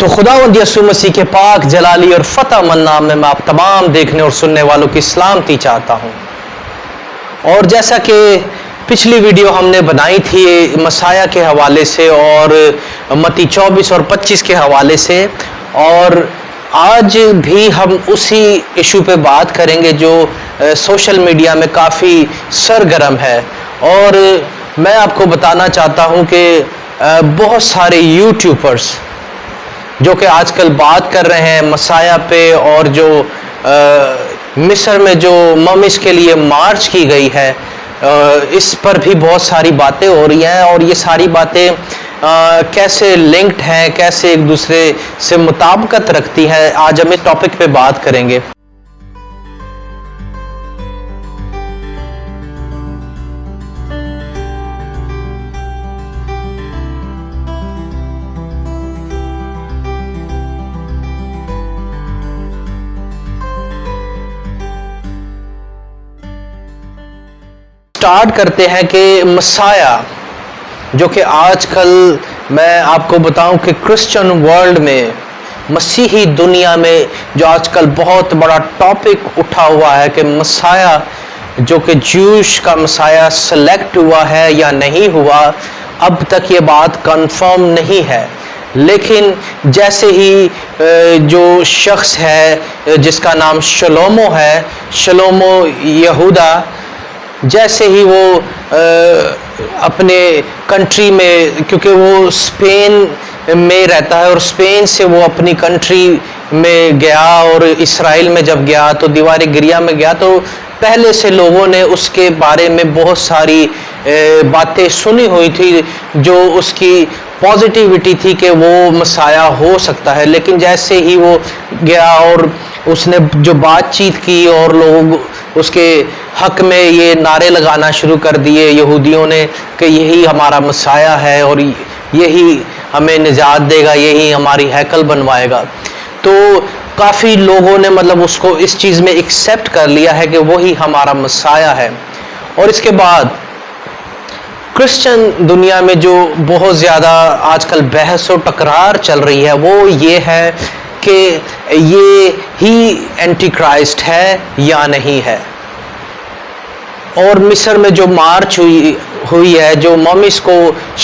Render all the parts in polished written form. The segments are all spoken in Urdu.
تو خداوند یسوع مسیح کے پاک جلالی اور فتح مند نام میں آپ تمام دیکھنے اور سننے والوں کی سلامتی چاہتا ہوں۔ اور جیسا کہ پچھلی ویڈیو ہم نے بنائی تھی مسیح کے حوالے سے اور متی 24 اور 25 کے حوالے سے، اور آج بھی ہم اسی ایشو پہ بات کریں گے جو سوشل میڈیا میں کافی سرگرم ہے۔ اور میں آپ کو بتانا چاہتا ہوں کہ بہت سارے یوٹیوبرز جو کہ آج کل بات کر رہے ہیں مسیح پہ، اور جو مصر میں جو ممس کے لیے مارچ کی گئی ہے اس پر بھی بہت ساری باتیں ہو رہی ہیں، اور یہ ساری باتیں کیسے لنکڈ ہیں، کیسے ایک دوسرے سے مطابقت رکھتی ہیں، آج ہم اس ٹاپک پہ بات کریں گے۔ سٹارٹ کرتے ہیں کہ مسیح جو کہ آج کل میں آپ کو بتاؤں کہ کرسچن ورلڈ میں، مسیحی دنیا میں جو آج کل بہت بڑا ٹاپک اٹھا ہوا ہے کہ مسیح جو کہ جوش کا مسیح سلیکٹ ہوا ہے یا نہیں ہوا، اب تک یہ بات کنفرم نہیں ہے۔ لیکن جیسے ہی جو شخص ہے جس کا نام شلومو ہے، شلومو یہودا، جیسے ہی وہ اپنے کنٹری میں، کیونکہ وہ اسپین میں رہتا ہے اور اسپین سے وہ اپنی کنٹری میں گیا، اور اسرائیل میں جب گیا تو دیوار گریا میں گیا، تو پہلے سے لوگوں نے اس کے بارے میں بہت ساری باتیں سنی ہوئی تھی جو اس کی پازیٹیوٹی تھی کہ وہ مسیح ہو سکتا ہے۔ لیکن جیسے ہی وہ گیا اور اس نے جو بات چیت کی اور لوگ اس کے حق میں یہ نعرے لگانا شروع کر دیے یہودیوں نے کہ یہی ہمارا مسیح ہے اور یہی ہمیں نجات دے گا، یہی ہماری ہیکل بنوائے گا، تو کافی لوگوں نے مطلب اس کو اس چیز میں ایکسیپٹ کر لیا ہے کہ وہی ہمارا مسیح ہے۔ اور اس کے بعد کرسچن دنیا میں جو بہت زیادہ آج کل بحث و ٹکرار چل رہی ہے وہ یہ ہے کہ یہ ہی اینٹی کرائسٹ ہے یا نہیں ہے۔ اور مصر میں جو مارچ ہوئی ہے، جو ممس کو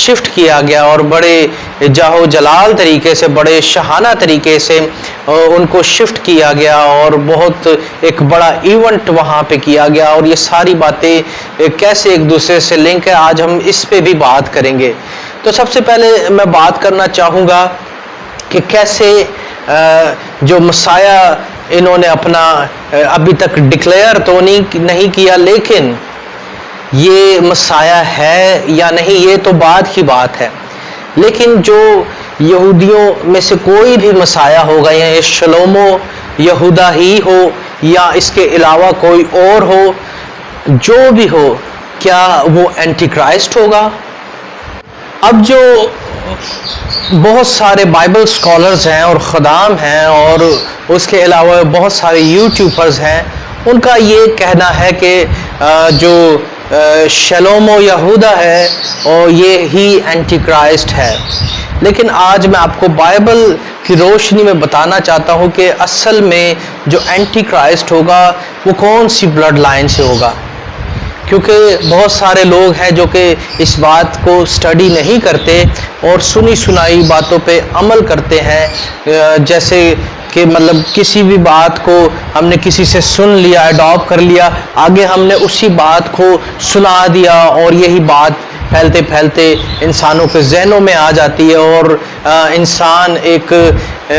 شفٹ کیا گیا اور بڑے جاہو جلال طریقے سے، بڑے شاہانہ طریقے سے ان کو شفٹ کیا گیا اور بہت ایک بڑا ایونٹ وہاں پہ کیا گیا، اور یہ ساری باتیں کیسے ایک دوسرے سے لنک ہے، آج ہم اس پہ بھی بات کریں گے۔ تو سب سے پہلے میں بات کرنا چاہوں گا کہ کیسے جو مسیح انہوں نے اپنا ابھی تک ڈکلیئر تو نہیں کیا، لیکن یہ مسیح ہے یا نہیں یہ تو بعد کی بات ہے۔ لیکن جو یہودیوں میں سے کوئی بھی مسیح ہوگا، یا یہ شلومو یہودا ہی ہو یا اس کے علاوہ کوئی اور ہو، جو بھی ہو، کیا وہ اینٹی کرائسٹ ہوگا؟ اب جو بہت سارے بائبل سکالرز ہیں اور خدام ہیں اور اس کے علاوہ بہت سارے یوٹیوبرز ہیں، ان کا یہ کہنا ہے کہ جو شلومو یہودا ہے اور یہ ہی اینٹی کرائسٹ ہے۔ لیکن آج میں آپ کو بائبل کی روشنی میں بتانا چاہتا ہوں کہ اصل میں جو اینٹی کرائسٹ ہوگا وہ کون سی بلڈ لائن سے ہوگا، کیونکہ بہت سارے لوگ ہیں جو کہ اس بات کو سٹڈی نہیں کرتے اور سنی سنائی باتوں پہ عمل کرتے ہیں، جیسے کہ مطلب کسی بھی بات کو ہم نے کسی سے سن لیا، اڈاپٹ کر لیا، آگے ہم نے اسی بات کو سنا دیا، اور یہی بات پھیلتے پھیلتے انسانوں کے ذہنوں میں آ جاتی ہے اور انسان ایک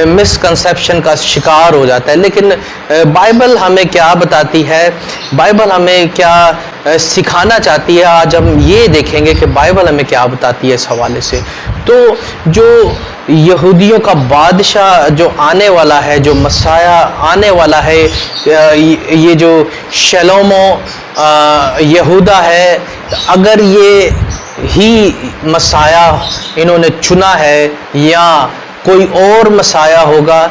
مسکنسیپشن کا شکار ہو جاتا ہے۔ لیکن بائبل ہمیں کیا بتاتی ہے، بائبل ہمیں کیا سکھانا چاہتی ہے، آج ہم یہ دیکھیں گے کہ بائبل ہمیں کیا بتاتی ہے اس حوالے سے۔ تو جو یہودیوں کا بادشاہ جو آنے والا ہے، جو مسیح آنے والا ہے، یہ جو شلومو یہودا ہے، اگر یہ ہی مسیح انہوں نے چنا ہے یا کوئی اور مسیح ہوگا،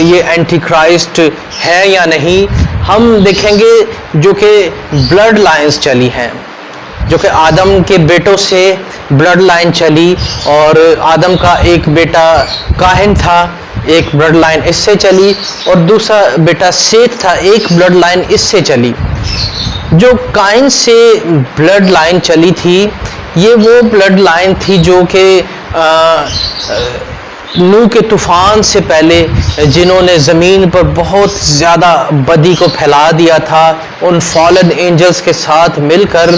یہ اینٹی کرائسٹ ہے یا نہیں، ہم دیکھیں گے جو کہ بلڈ لائنز چلی ہیں، جو کہ آدم کے بیٹوں سے بلڈ لائن چلی، اور آدم کا ایک بیٹا کاہن تھا، ایک بلڈ لائن اس سے چلی، اور دوسرا بیٹا سیت تھا، ایک بلڈ لائن اس سے چلی۔ جو کائن سے بلڈ لائن چلی تھی، یہ وہ بلڈ لائن تھی جو کہ نوح کے طوفان سے پہلے جنہوں نے زمین پر بہت زیادہ بدی کو پھیلا دیا تھا ان فالن اینجلز کے ساتھ مل کر،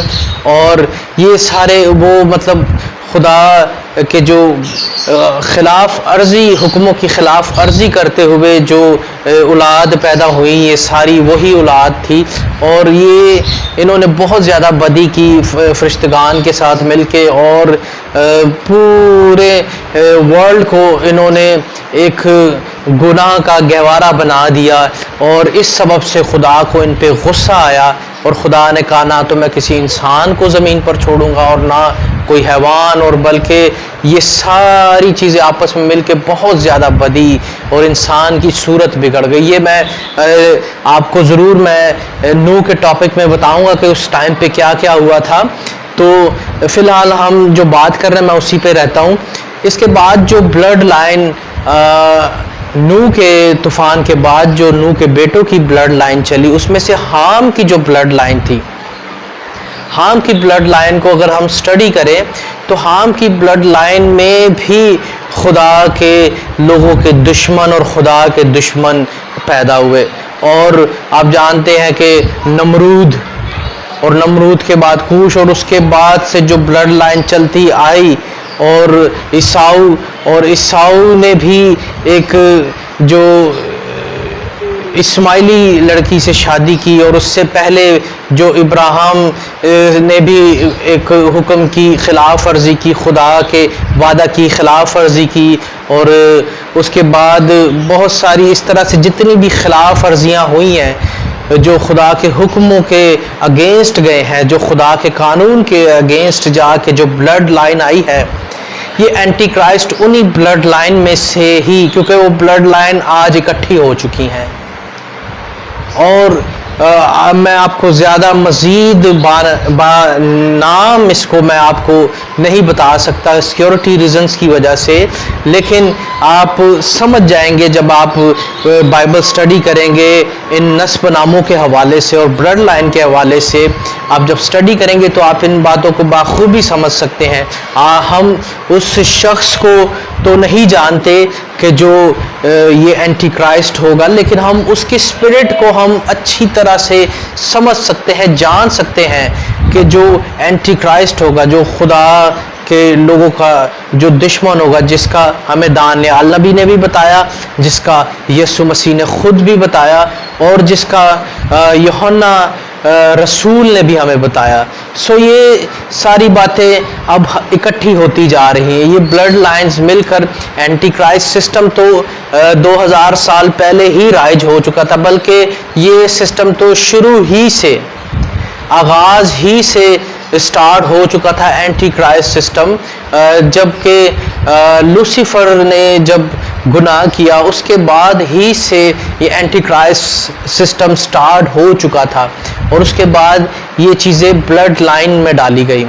اور یہ سارے وہ مطلب خدا کے جو خلاف ورزی، حکموں کی خلاف ورزی کرتے ہوئے جو اولاد پیدا ہوئی، یہ ساری وہی اولاد تھی، اور یہ انہوں نے بہت زیادہ بدی کی فرشتگان کے ساتھ مل کے، اور پورے ورلڈ کو انہوں نے ایک گناہ کا گہوارہ بنا دیا، اور اس سبب سے خدا کو ان پہ غصہ آیا، اور خدا نے کہا نہ تو میں کسی انسان کو زمین پر چھوڑوں گا اور نہ کوئی حیوان، اور بلکہ یہ ساری چیزیں آپس میں مل کے بہت زیادہ بدی اور انسان کی صورت بگڑ گئی۔ یہ میں آپ کو ضرور میں نوح کے ٹاپک میں بتاؤں گا کہ اس ٹائم پہ کیا کیا ہوا تھا۔ تو فی الحال ہم جو بات کر رہے ہیں میں اسی پہ رہتا ہوں۔ اس کے بعد جو بلڈ لائن نوح کے طوفان کے بعد جو نوح کے بیٹوں کی بلڈ لائن چلی، اس میں سے حام کی جو بلڈ لائن تھی، حام کی بلڈ لائن کو اگر ہم سٹڈی کریں تو حام کی بلڈ لائن میں بھی خدا کے لوگوں کے دشمن اور خدا کے دشمن پیدا ہوئے، اور آپ جانتے ہیں کہ نمرود، اور نمرود کے بعد کوش، اور اس کے بعد سے جو بلڈ لائن چلتی آئی، اور عیساؤ، اور عیساؤ نے بھی ایک جو اسماعیلی لڑکی سے شادی کی، اور اس سے پہلے جو ابراہیم نے بھی ایک حکم کی خلاف ورزی کی، خدا کے وعدہ کی خلاف ورزی کی، اور اس کے بعد بہت ساری اس طرح سے جتنی بھی خلاف ورزیاں ہوئی ہیں جو خدا کے حکموں کے اگینسٹ گئے ہیں، جو خدا کے قانون کے اگینسٹ جا کے جو بلڈ لائن آئی ہے، یہ اینٹی کرائسٹ انہی بلڈ لائن میں سے ہی، کیونکہ وہ بلڈ لائن آج اکٹھی ہو چکی ہیں، اور میں آپ کو زیادہ مزید نام اس کو میں آپ کو نہیں بتا سکتا سیکیورٹی ریزنز کی وجہ سے، لیکن آپ سمجھ جائیں گے جب آپ بائبل سٹڈی کریں گے ان نسب ناموں کے حوالے سے اور بلڈ لائن کے حوالے سے، آپ جب سٹڈی کریں گے تو آپ ان باتوں کو بخوبی سمجھ سکتے ہیں۔ ہم اس شخص کو تو نہیں جانتے کہ جو یہ اینٹی کرائسٹ ہوگا، لیکن ہم اس کی اسپرٹ کو ہم اچھی طرح سے سمجھ سکتے ہیں، جان سکتے ہیں کہ جو اینٹی کرائسٹ ہوگا، جو خدا کے لوگوں کا جو دشمن ہوگا، جس کا ہمیں دانیال نبی نے بھی بتایا، جس کا یسوع مسیح نے خود بھی بتایا، اور جس کا یوحنا رسول نے بھی ہمیں بتایا۔ سو یہ ساری باتیں اب اکٹھی ہوتی جا رہی ہیں، یہ بلڈ لائنز مل کر اینٹی کرائسٹ سسٹم تو 2000 سال پہلے ہی رائج ہو چکا تھا، بلکہ یہ سسٹم تو شروع ہی سے، آغاز ہی سے سٹارٹ ہو چکا تھا اینٹی کرائسٹ سسٹم، جبکہ لوسیفر نے جب گناہ کیا اس کے بعد ہی سے یہ اینٹی کرائسٹ سسٹم سٹارٹ ہو چکا تھا، اور اس کے بعد یہ چیزیں بلڈ لائن میں ڈالی گئی،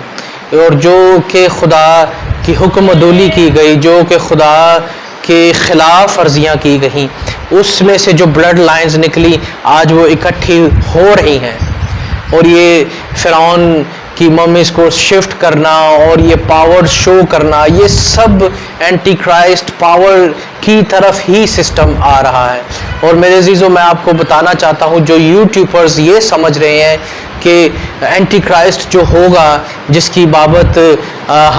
اور جو کہ خدا کی حکم عدولی کی گئی، جو کہ خدا کے خلاف ورزیاں کی گئیں، اس میں سے جو بلڈ لائنز نکلی آج وہ اکٹھی ہو رہی ہیں، اور یہ فرعون کی ممیز کو شفٹ کرنا اور یہ پاور شو کرنا، یہ سب اینٹی کرائسٹ پاور کی طرف ہی سسٹم آ رہا ہے۔ اور میرے عزیزوں، میں آپ کو بتانا چاہتا ہوں جو یوٹیوبرز یہ سمجھ رہے ہیں کہ اینٹی کرائسٹ جو ہوگا، جس کی بابت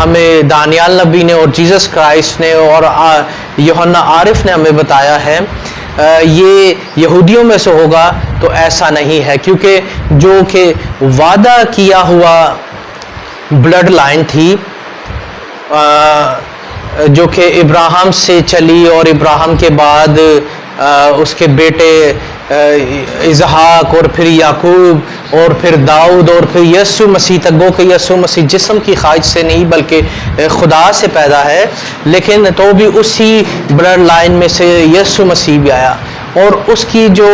ہمیں دانیال نبی نے اور جیسس کرائسٹ نے اور یوحنا عارف نے ہمیں بتایا ہے، یہ یہودیوں میں سے ہوگا، تو ایسا نہیں ہے، کیونکہ جو کہ وعدہ کیا ہوا بلڈ لائن تھی، جو کہ ابراہیم سے چلی، اور ابراہیم کے بعد اس کے بیٹے اسحاق، اور پھر یعقوب، اور پھر داؤد، اور پھر یسوع مسیح تک، گو کہ یسوع مسیح جسم کی خواہش سے نہیں بلکہ خدا سے پیدا ہے، لیکن تو بھی اسی بلڈ لائن میں سے یسوع مسیح بھی آیا، اور اس کی جو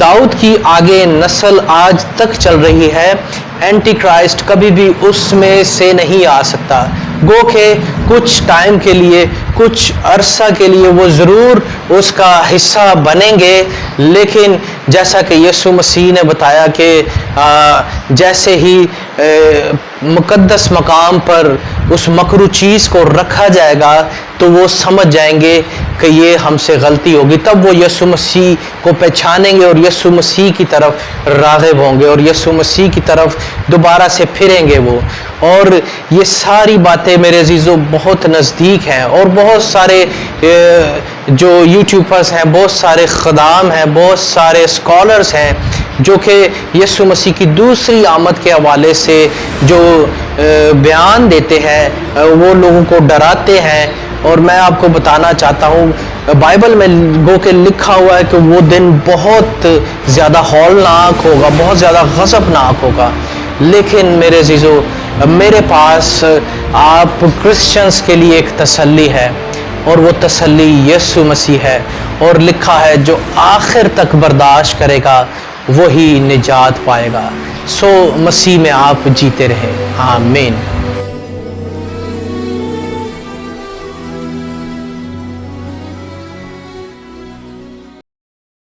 داؤد کی آگے نسل آج تک چل رہی ہے، اینٹی کرائسٹ کبھی بھی اس میں سے نہیں آ سکتا، گو کہ کچھ ٹائم کے لیے، کچھ عرصہ کے لیے وہ ضرور اس کا حصہ بنیں گے، لیکن جیسا کہ یسوع مسیح نے بتایا کہ جیسے ہی مقدس مقام پر اس مکروہ چیز کو رکھا جائے گا تو وہ سمجھ جائیں گے کہ یہ ہم سے غلطی ہوگی، تب وہ یسوع مسیح کو پہچانیں گے اور یسوع مسیح کی طرف راغب ہوں گے اور یسوع مسیح کی طرف دوبارہ سے پھریں گے وہ۔ اور یہ ساری باتیں میرے عزیزو بہت نزدیک ہیں، اور بہت سارے جو یوٹیوبرز ہیں، بہت سارے خدام ہیں، بہت سارے اسکالرز ہیں جو کہ یسوع مسیح کی دوسری آمد کے حوالے سے جو بیان دیتے ہیں، وہ لوگوں کو ڈراتے ہیں۔ اور میں آپ کو بتانا چاہتا ہوں، بائبل میں گو کہ لکھا ہوا ہے کہ وہ دن بہت زیادہ ہولناک ہوگا، بہت زیادہ غضبناک ہوگا، لیکن میرے عزیزو میرے پاس آپ کرسچنز کے لیے ایک تسلی ہے، اور وہ تسلی یسوع مسیح ہے، اور لکھا ہے جو آخر تک برداشت کرے گا وہی نجات پائے گا۔ سو مسیح میں آپ جیتے رہیں، آمین۔